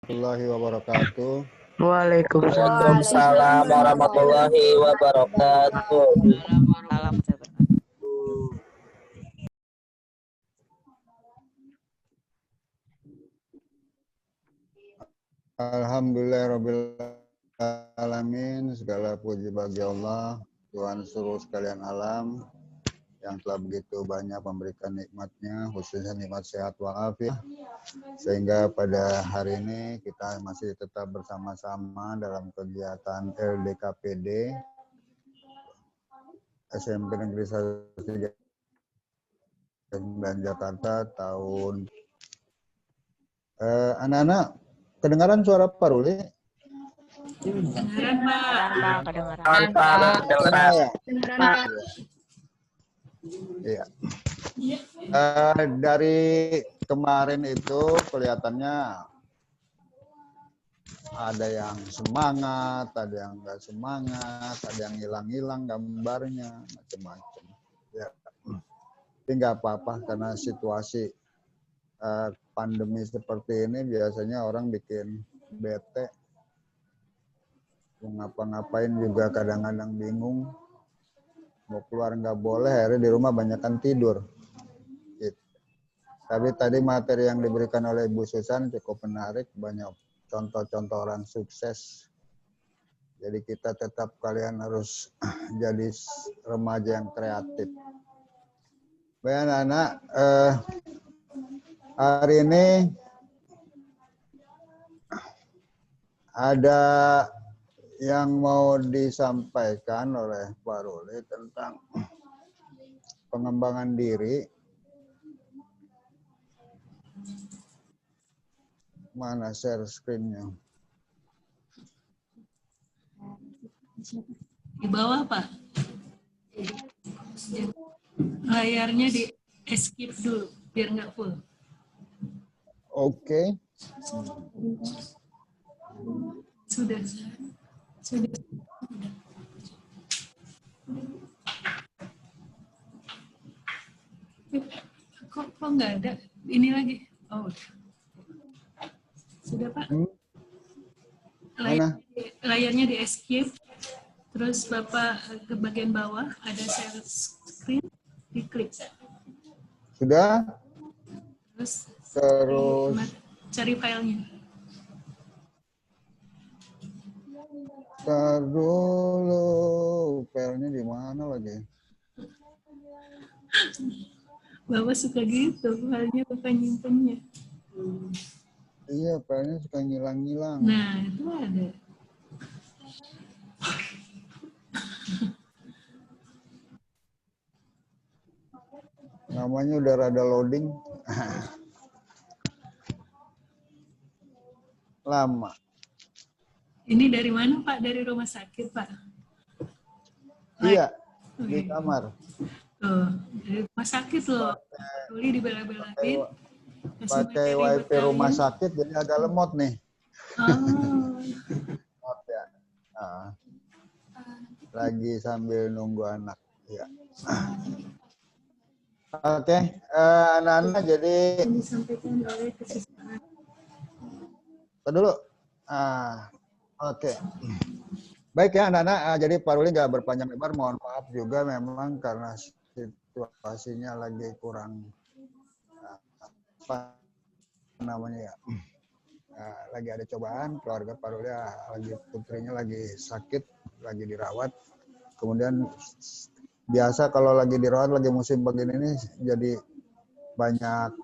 Warahmatullahi wabarakatuh. Waalaikumsalam. Waalaikumsalam warahmatullahi wabarakatuh. Salam. Alhamdulillahirabbil alamin, segala puji bagi Allah, Tuhan seluruh sekalian alam yang telah begitu banyak memberikan nikmatnya, khususnya nikmat sehat walafiat, sehingga pada hari ini kita masih tetap bersama-sama dalam kegiatan LDKPD SMP Negeri 139 Jakarta tahun. Anak-anak, kedengaran suara Pak Ruli? Kedengaran, Kedengaran. Iya. Dari kemarin itu kelihatannya ada yang semangat, ada yang nggak semangat, ada yang hilang-hilang gambarnya, macam-macam. Ya. Tapi nggak apa-apa karena situasi pandemi seperti ini biasanya orang bikin bete, mau ngapa-ngapain juga kadang-kadang bingung, mau keluar nggak boleh, akhirnya di rumah banyakkan tidur. Gitu. Tapi tadi materi yang diberikan oleh Ibu Susan cukup menarik, banyak contoh-contoh orang sukses. Jadi kita tetap kalian harus jadi remaja yang kreatif. Baik anak-anak, hari ini ada yang mau disampaikan oleh Pak Ruli tentang pengembangan diri. Mana share screen-nya? Di bawah, Pak. Layarnya di escape dulu, biar nggak full. Oke. Sudah. Kok nggak ada? Ini lagi. Oh, sudah, Pak. Mana? Layarnya di escape. Terus Bapak ke bagian bawah ada share screen, diklik. Sudah? Terus cari filenya. Ntar dulu, filenya di mana lagi? Bapak suka gitu, filenya Bapak nyimpennya. Iya, filenya suka ngilang-ngilang. Nah, itu ada. Namanya udah rada loading. Lama. Ini dari mana, Pak? Dari rumah sakit, Pak? Iya, di kamar. Tuh, dari rumah sakit loh. Tuli dibela-belain. Pakai wifi rumah sakit jadi agak lemot nih. Oh. Maaf ya. Nah, lagi sambil nunggu anak. Ya. Oke, anak-anak jadi Yang disampaikan oleh kesusahan. dulu. Oke. Baik ya anak-anak, jadi Pak Ruli nggak berpanjang lebar, mohon maaf juga memang karena situasinya lagi kurang apa namanya ya, lagi ada cobaan, keluarga Pak Ruli lagi putrinya lagi sakit, lagi dirawat. Kemudian biasa kalau lagi dirawat, lagi musim begini ini jadi banyak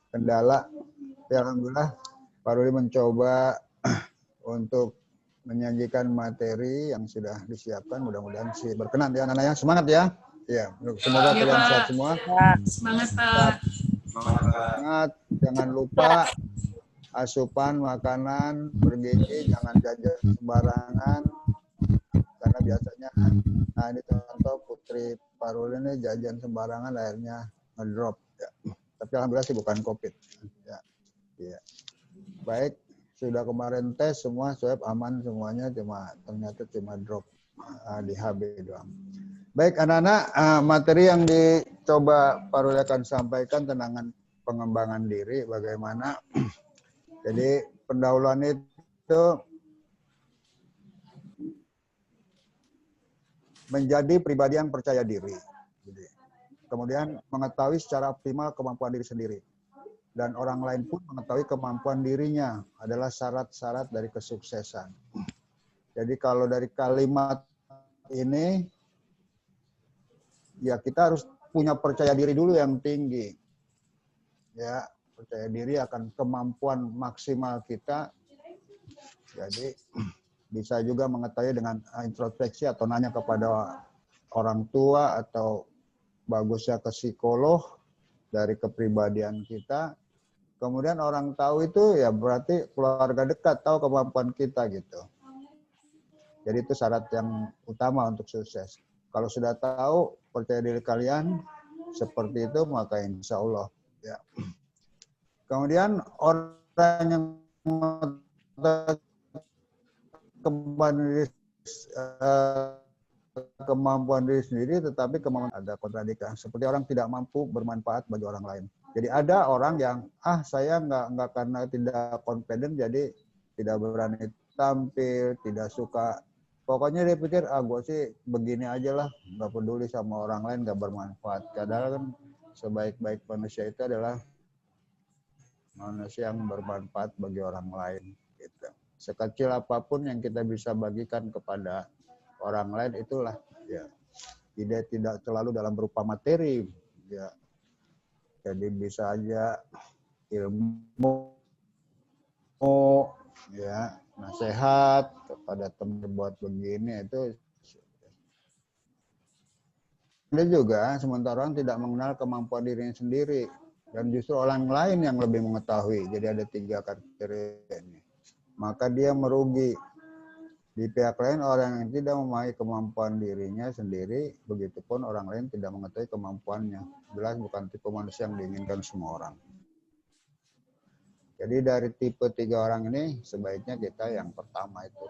kendala. Ya, alhamdulillah Pak Ruli mencoba untuk menyajikan materi yang sudah disiapkan, mudah-mudahan sih berkenan ya anak-anak, semangat ya. Ya, semoga kalian sehat semua. Semangat, Pak. Semangat, jangan lupa asupan makanan bergizi, jangan jajan sembarangan. Karena biasanya, nah ini contoh putri Pak Ruli ini jajan sembarangan akhirnya ngedrop. Ya. Tapi alhamdulillah sih bukan COVID. Ya. Ya. Baik. Sudah kemarin tes semua swab aman semuanya, ternyata cuma drop di HB doang. Baik anak-anak, materi yang dicoba Pak Ruli akan sampaikan tentang pengembangan diri, bagaimana. Jadi pendahuluan itu menjadi pribadi yang percaya diri. Kemudian mengetahui secara optimal kemampuan diri sendiri. Dan orang lain pun mengetahui kemampuan dirinya adalah syarat-syarat dari kesuksesan. Jadi kalau dari kalimat ini, ya kita harus punya percaya diri dulu yang tinggi. Ya, percaya diri akan kemampuan maksimal kita. Jadi bisa juga mengetahui dengan introspeksi atau nanya kepada orang tua atau bagusnya ke psikolog dari kepribadian kita. Kemudian orang tahu itu ya berarti keluarga dekat tahu kemampuan kita gitu. Jadi itu syarat yang utama untuk sukses. Kalau sudah tahu percaya diri kalian seperti itu maka insya Allah ya. Kemudian orang yang kemampuan diri sendiri, tetapi kemampuan ada kontradiksi. Seperti orang tidak mampu bermanfaat bagi orang lain. Jadi ada orang yang saya nggak karena tidak confident jadi tidak berani tampil, tidak suka. Pokoknya dia pikir gue sih begini aja lah, nggak peduli sama orang lain, nggak bermanfaat. Padahal kan sebaik-baik manusia itu adalah manusia yang bermanfaat bagi orang lain. Gitu. Sekecil apapun yang kita bisa bagikan kepada orang lain itulah ya. Tidak selalu dalam berupa materi ya. Jadi bisa aja ilmu ya, nasihat kepada teman buat begini itu. Ada juga sementara orang tidak mengenal kemampuan dirinya sendiri dan justru orang lain yang lebih mengetahui. Jadi ada 3 kategori ini. Maka dia merugi. Di pihak lain orang yang tidak memahami kemampuan dirinya sendiri, begitupun orang lain tidak mengetahui kemampuannya. Jelas bukan tipe manusia yang diinginkan semua orang. Jadi dari tipe 3 orang ini sebaiknya kita yang pertama itu.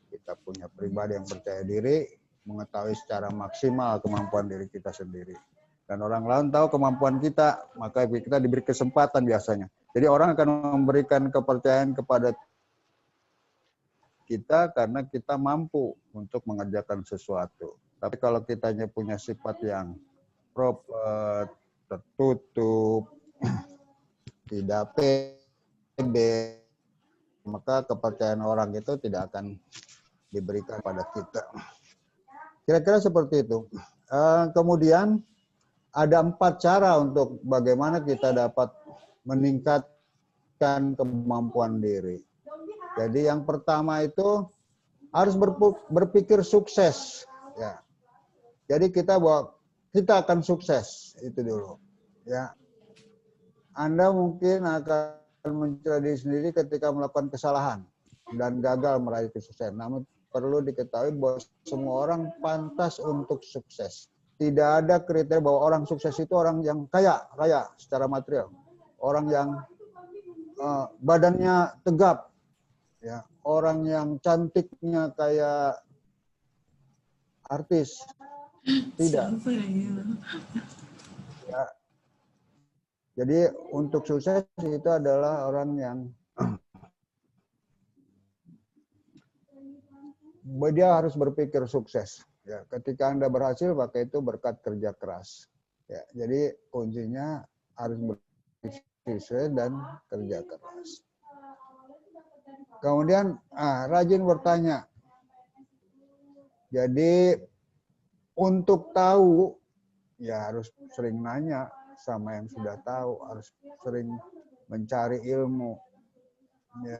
Kita punya pribadi yang percaya diri, mengetahui secara maksimal kemampuan diri kita sendiri. Dan orang lain tahu kemampuan kita, maka kita diberi kesempatan biasanya. Jadi orang akan memberikan kepercayaan kepada kita karena kita mampu untuk mengerjakan sesuatu. Tapi kalau kitanya punya sifat yang proper, tertutup, tidak pede, maka kepercayaan orang itu tidak akan diberikan pada kita. Kira-kira seperti itu. Kemudian ada 4 cara untuk bagaimana kita dapat meningkatkan kemampuan diri. Jadi yang pertama itu harus berpikir sukses. Ya. Jadi kita akan sukses itu dulu. Ya. Anda mungkin akan mencela diri sendiri ketika melakukan kesalahan dan gagal meraih kesuksesan. Namun perlu diketahui bahwa semua orang pantas untuk sukses. Tidak ada kriteria bahwa orang sukses itu orang yang kaya secara material, orang yang badannya tegap. Ya, orang yang cantiknya kayak artis. Tidak. Ya. Jadi untuk sukses itu adalah orang yang dia harus berpikir sukses. Ya, ketika Anda berhasil, maka itu berkat kerja keras. Ya, jadi kuncinya harus berpikir sukses dan kerja keras. Kemudian rajin bertanya. Jadi untuk tahu ya harus sering nanya sama yang sudah tahu, harus sering mencari ilmu. Ya.